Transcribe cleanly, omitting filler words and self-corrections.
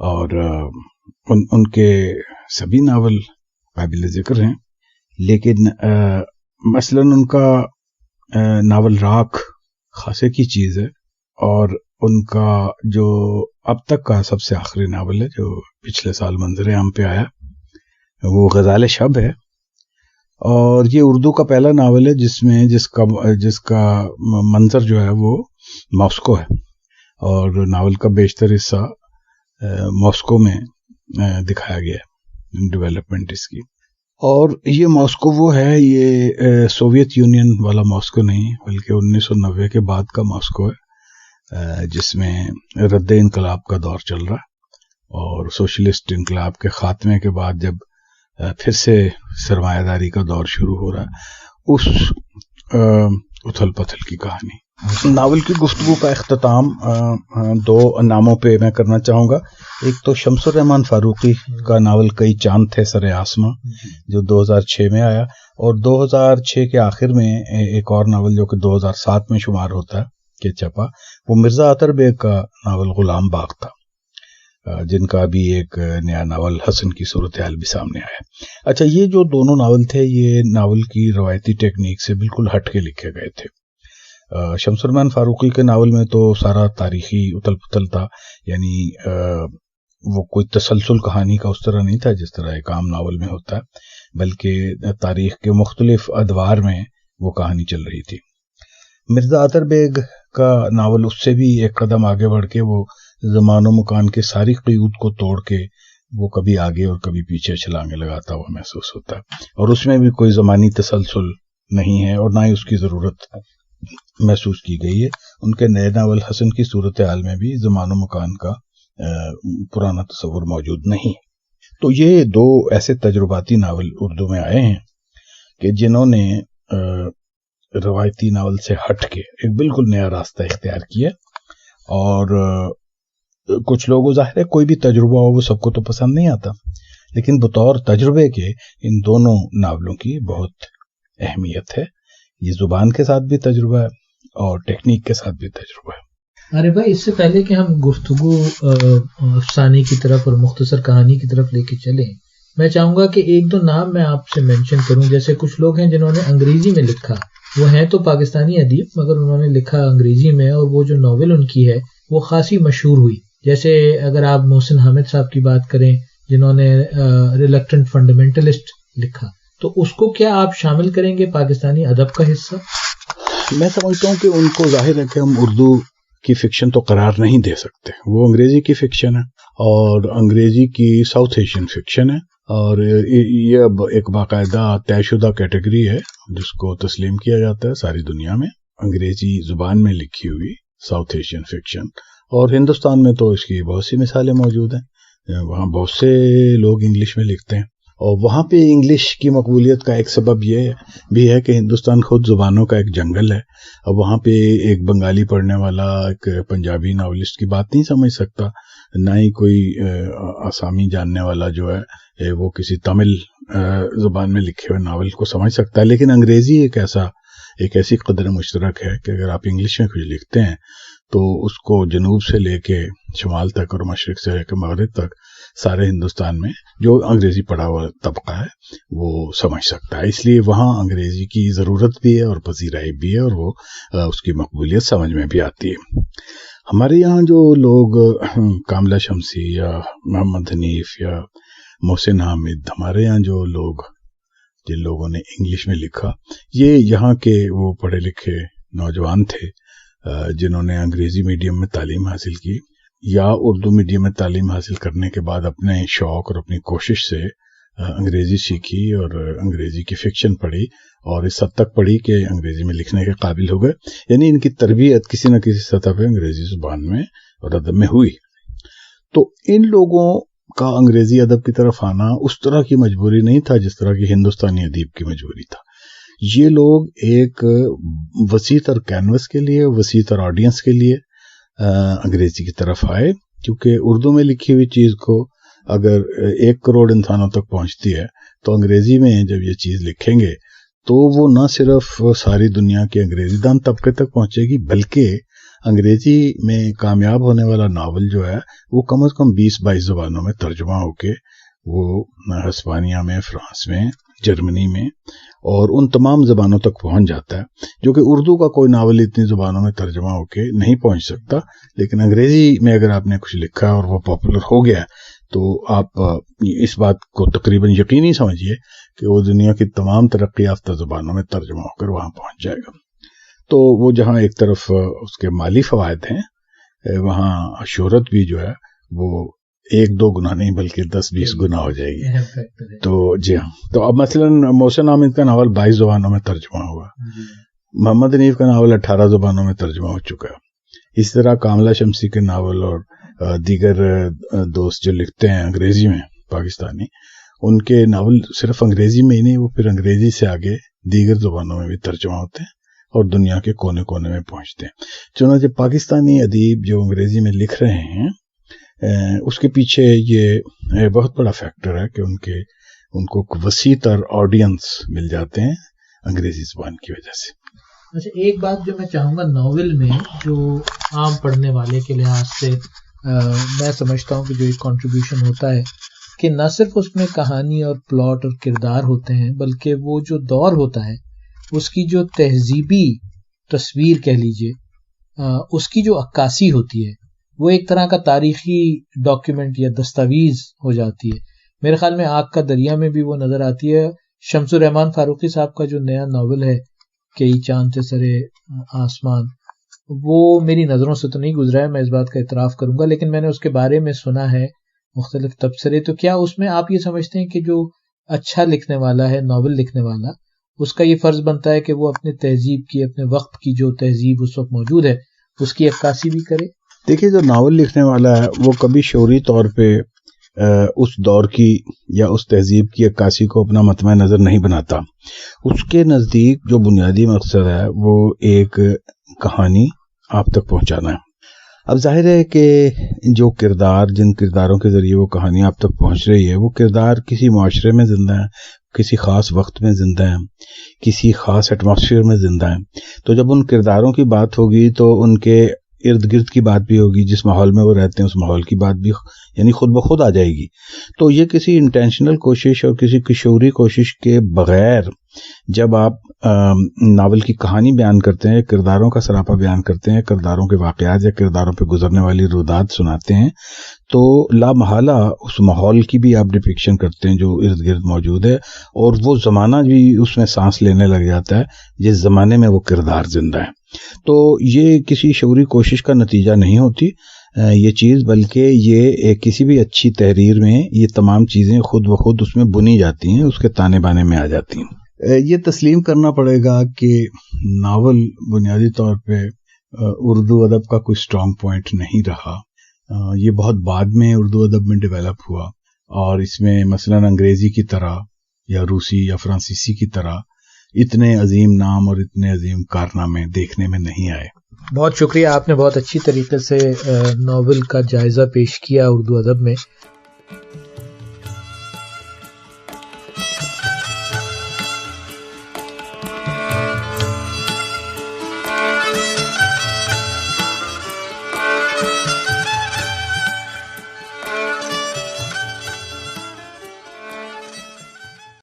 اور ان کے سبھی ناول قابل ذکر ہیں، لیکن مثلاً ان کا ناول راکھ خاصے کی چیز ہے، اور ان کا جو اب تک کا سب سے آخری ناول ہے جو پچھلے سال منظر عام پہ آیا وہ غزال شب ہے، اور یہ اردو کا پہلا ناول ہے جس کا منظر جو ہے وہ ماسکو ہے، اور ناول کا بیشتر حصہ ماسکو میں دکھایا گیا ہے، ڈیولپمنٹ اس کی۔ اور یہ ماسکو وہ ہے، یہ سوویت یونین والا ماسکو نہیں بلکہ 1990 کے بعد کا ماسکو ہے، جس میں رد انقلاب کا دور چل رہا ہے، اور سوشلسٹ انقلاب کے خاتمے کے بعد جب پھر سے سرمایہ داری کا دور شروع ہو رہا ہے، اس اتھل پتھل کی کہانی۔ ناول کی گفتگو کا اختتام دو ناموں پہ میں کرنا چاہوں گا۔ ایک تو شمس الرحمن فاروقی کا ناول کئی چاند تھے سر آسماں، جو 2006 میں آیا، اور 2006 کے آخر میں ایک اور ناول جو کہ 2007 میں شمار ہوتا ہے کہ چھپا، وہ مرزا عطر بیگ کا ناول غلام باغ تھا، جن کا بھی ایک نیا ناول حسن کی صورتحال بھی سامنے آیا۔ اچھا، یہ جو دونوں ناول تھے یہ ناول کی روایتی ٹیکنیک سے بالکل ہٹ کے لکھے گئے تھے۔ شمس الرحمن فاروقی کے ناول میں تو سارا تاریخی اتل پتل تھا، یعنی وہ کوئی تسلسل کہانی کا اس طرح نہیں تھا جس طرح ایک عام ناول میں ہوتا ہے، بلکہ تاریخ کے مختلف ادوار میں وہ کہانی چل رہی تھی۔ مرزا عطر بیگ کا ناول اس سے بھی ایک قدم آگے بڑھ کے وہ زمان و مکان کے ساری قیود کو توڑ کے وہ کبھی آگے اور کبھی پیچھے چھلانگیں لگاتا ہوا محسوس ہوتا ہے، اور اس میں بھی کوئی زمانی تسلسل نہیں ہے اور نہ ہی اس کی ضرورت محسوس کی گئی ہے۔ ان کے نئے ناول حسن کی صورتحال میں بھی زمان و مکان کا پرانا تصور موجود نہیں۔ تو یہ دو ایسے تجرباتی ناول اردو میں آئے ہیں کہ جنہوں نے روایتی ناول سے ہٹ کے ایک بالکل نیا راستہ اختیار کیا، اور کچھ لوگوں ظاہر ہے کوئی بھی تجربہ ہو وہ سب کو تو پسند نہیں آتا، لیکن بطور تجربے کے ان دونوں ناولوں کی بہت اہمیت ہے۔ یہ زبان کے ساتھ بھی تجربہ ہے اور ٹیکنیک کے ساتھ بھی تجربہ ہے۔ ارے بھائی، اس سے پہلے کہ ہم گفتگو افسانے کی طرف اور مختصر کہانی کی طرف لے کے چلیں، میں چاہوں گا کہ ایک دو نام میں آپ سے مینشن کروں۔ جیسے کچھ لوگ ہیں جنہوں نے انگریزی میں لکھا، وہ ہیں تو پاکستانی ادیب مگر انہوں نے لکھا انگریزی میں، اور وہ جو ناول ان کی ہے وہ خاصی مشہور ہوئی۔ جیسے اگر آپ محسن حامد صاحب کی بات کریں جنہوں نے ریلکٹنٹ فنڈامنٹلسٹ لکھا، تو اس کو کیا آپ شامل کریں گے پاکستانی ادب کا حصہ؟ میں سمجھتا ہوں کہ ان کو ظاہر ہے کہ ہم اردو کی فکشن تو قرار نہیں دے سکتے، وہ انگریزی کی فکشن ہے، اور انگریزی کی ساؤتھ ایشین فکشن ہے، اور یہ اب ایک باقاعدہ طے شدہ کیٹیگری ہے جس کو تسلیم کیا جاتا ہے ساری دنیا میں، انگریزی زبان میں لکھی ہوئی ساؤتھ ایشین فکشن۔ اور ہندوستان میں تو اس کی بہت سی مثالیں موجود ہیں، وہاں بہت سے لوگ انگلش میں لکھتے ہیں، اور وہاں پہ انگلش کی مقبولیت کا ایک سبب یہ بھی ہے کہ ہندوستان خود زبانوں کا ایک جنگل ہے، اور وہاں پہ ایک بنگالی پڑھنے والا ایک پنجابی ناولسٹ کی بات نہیں سمجھ سکتا، نہ ہی کوئی آسامی جاننے والا جو ہے وہ کسی تمل زبان میں لکھے ہوئے ناول کو سمجھ سکتا ہے۔ لیکن انگریزی ایک ایسی قدر مشترک ہے کہ اگر آپ انگلش میں کچھ لکھتے ہیں تو اس کو جنوب سے لے کے شمال تک اور مشرق سے لے کے مغرب تک سارے ہندوستان میں جو انگریزی پڑھا ہوا طبقہ ہے وہ سمجھ سکتا ہے، اس لیے وہاں انگریزی کی ضرورت بھی ہے اور پذیرائی بھی ہے، اور وہ اس کی مقبولیت سمجھ میں بھی آتی ہے۔ ہمارے یہاں جو لوگ کاملہ شمسی یا محمد حنیف یا محسن حامد، ہمارے یہاں جو لوگ جن لوگوں نے انگلش میں لکھا، یہ یہاں کے وہ پڑھے لکھے نوجوان تھے جنہوں نے انگریزی میڈیم میں تعلیم حاصل کی یا اردو میڈیم میں تعلیم حاصل کرنے کے بعد اپنے شوق اور اپنی کوشش سے انگریزی سیکھی اور انگریزی کی فکشن پڑھی، اور اس حد تک پڑھی کہ انگریزی میں لکھنے کے قابل ہو گئے، یعنی ان کی تربیت کسی نہ کسی سطح پہ انگریزی زبان میں اور ادب میں ہوئی۔ تو ان لوگوں کا انگریزی ادب کی طرف آنا اس طرح کی مجبوری نہیں تھا جس طرح کی ہندوستانی ادیب کی مجبوری تھا۔ یہ لوگ ایک وسیع تر کینوس کے لیے، وسیع تر آڈینس کے لیے انگریزی کی طرف آئے، کیونکہ اردو میں لکھی ہوئی چیز کو اگر 1 کروڑ انسانوں تک پہنچتی ہے تو انگریزی میں جب یہ چیز لکھیں گے تو وہ نہ صرف ساری دنیا کے انگریزی دان طبقے تک پہنچے گی، بلکہ انگریزی میں کامیاب ہونے والا ناول جو ہے وہ کم از کم 20-22 زبانوں میں ترجمہ ہو کے وہ ہسپانیہ میں، فرانس میں، جرمنی میں اور ان تمام زبانوں تک پہنچ جاتا ہے، جو کہ اردو کا کوئی ناول اتنی زبانوں میں ترجمہ ہو کے نہیں پہنچ سکتا. لیکن انگریزی میں اگر آپ نے کچھ لکھا ہے اور وہ پاپولر ہو گیا ہے تو آپ اس بات کو تقریباً یقینی سمجھیے کہ وہ دنیا کی تمام ترقی یافتہ زبانوں میں ترجمہ ہو کر وہاں پہنچ جائے گا. تو وہ جہاں ایک طرف اس کے مالی فوائد ہیں، وہاں شہرت بھی جو ہے وہ 1-2 گنا نہیں بلکہ 10-20 گنا ہو جائے گی. تو جی ہاں، تو اب مثلاً محسن حامد کا ناول 22 زبانوں میں ترجمہ ہوا، محمد حنیف کا ناول 18 زبانوں میں ترجمہ ہو چکا ہے. اس طرح کاملہ شمسی کے ناول اور دیگر دوست جو لکھتے ہیں انگریزی میں پاکستانی، ان کے ناول صرف انگریزی میں ہی نہیں، وہ پھر انگریزی سے آگے دیگر زبانوں میں بھی ترجمہ ہوتے ہیں اور دنیا کے کونے کونے میں پہنچتے ہیں. چنانچہ پاکستانی ادیب جو انگریزی میں لکھ رہے ہیں اس کے پیچھے یہ بہت بڑا فیکٹر ہے کہ ان کو وسیع تر آڈینس مل جاتے ہیں انگریزی زبان کی وجہ سے. اچھا، ایک بات جو میں چاہوں گا ناول میں جو عام پڑھنے والے کے لحاظ سے میں سمجھتا ہوں کہ جو ایک کنٹریبیوشن ہوتا ہے کہ نہ صرف اس میں کہانی اور پلاٹ اور کردار ہوتے ہیں، بلکہ وہ جو دور ہوتا ہے اس کی جو تہذیبی تصویر کہہ لیجئے، اس کی جو عکاسی ہوتی ہے وہ ایک طرح کا تاریخی ڈاکیومنٹ یا دستاویز ہو جاتی ہے. میرے خیال میں آگ کا دریا میں بھی وہ نظر آتی ہے. شمس الرحمان فاروقی صاحب کا جو نیا ناول ہے کئی چاند سے سرے آسمان، وہ میری نظروں سے تو نہیں گزرا ہے، میں اس بات کا اعتراف کروں گا، لیکن میں نے اس کے بارے میں سنا ہے مختلف تبصرے. تو کیا اس میں آپ یہ سمجھتے ہیں کہ جو اچھا لکھنے والا ہے، ناول لکھنے والا، اس کا یہ فرض بنتا ہے کہ وہ اپنے تہذیب کی، اپنے وقت کی جو تہذیب اس وقت موجود ہے اس کی عکاسی بھی کرے؟ دیکھیے، جو ناول لکھنے والا ہے وہ کبھی شعوری طور پہ اس دور کی یا اس تہذیب کی عکاسی کو اپنا مطمع نظر نہیں بناتا. اس کے نزدیک جو بنیادی مقصد ہے وہ ایک کہانی آپ تک پہنچانا ہے. اب ظاہر ہے کہ جو کردار، جن کرداروں کے ذریعے وہ کہانی آپ تک پہنچ رہی ہے، وہ کردار کسی معاشرے میں زندہ ہیں، کسی خاص وقت میں زندہ ہیں، کسی خاص ایٹماسفیئر میں زندہ ہیں. تو جب ان کرداروں کی بات ہوگی تو ان کے ارد گرد کی بات بھی ہوگی، جس ماحول میں وہ رہتے ہیں اس ماحول کی بات بھی یعنی خود بخود آ جائے گی. تو یہ کسی انٹینشنل کوشش اور کسی شعوری کوشش کے بغیر جب آپ ناول کی کہانی بیان کرتے ہیں، کرداروں کا سراپا بیان کرتے ہیں، کرداروں کے واقعات یا کرداروں پہ گزرنے والی رودات سناتے ہیں، تو لا محالہ اس ماحول کی بھی آپ ڈپکشن کرتے ہیں جو ارد گرد موجود ہے، اور وہ زمانہ بھی اس میں سانس لینے لگ جاتا ہے جس زمانے میں وہ کردار زندہ ہے. تو یہ کسی شعوری کوشش کا نتیجہ نہیں ہوتی یہ چیز، بلکہ یہ کسی بھی اچھی تحریر میں یہ تمام چیزیں خود بخود اس میں بنی جاتی ہیں، اس کے تانے بانے میں آ جاتی ہیں. یہ تسلیم کرنا پڑے گا کہ ناول بنیادی طور پہ اردو ادب کا کوئی سٹرانگ پوائنٹ نہیں رہا. یہ بہت بعد میں اردو ادب میں ڈیولپ ہوا، اور اس میں مثلا انگریزی کی طرح یا روسی یا فرانسیسی کی طرح اتنے عظیم نام اور اتنے عظیم کارنامے دیکھنے میں نہیں آئے. بہت شکریہ، آپ نے بہت اچھی طریقے سے ناول کا جائزہ پیش کیا اردو ادب میں.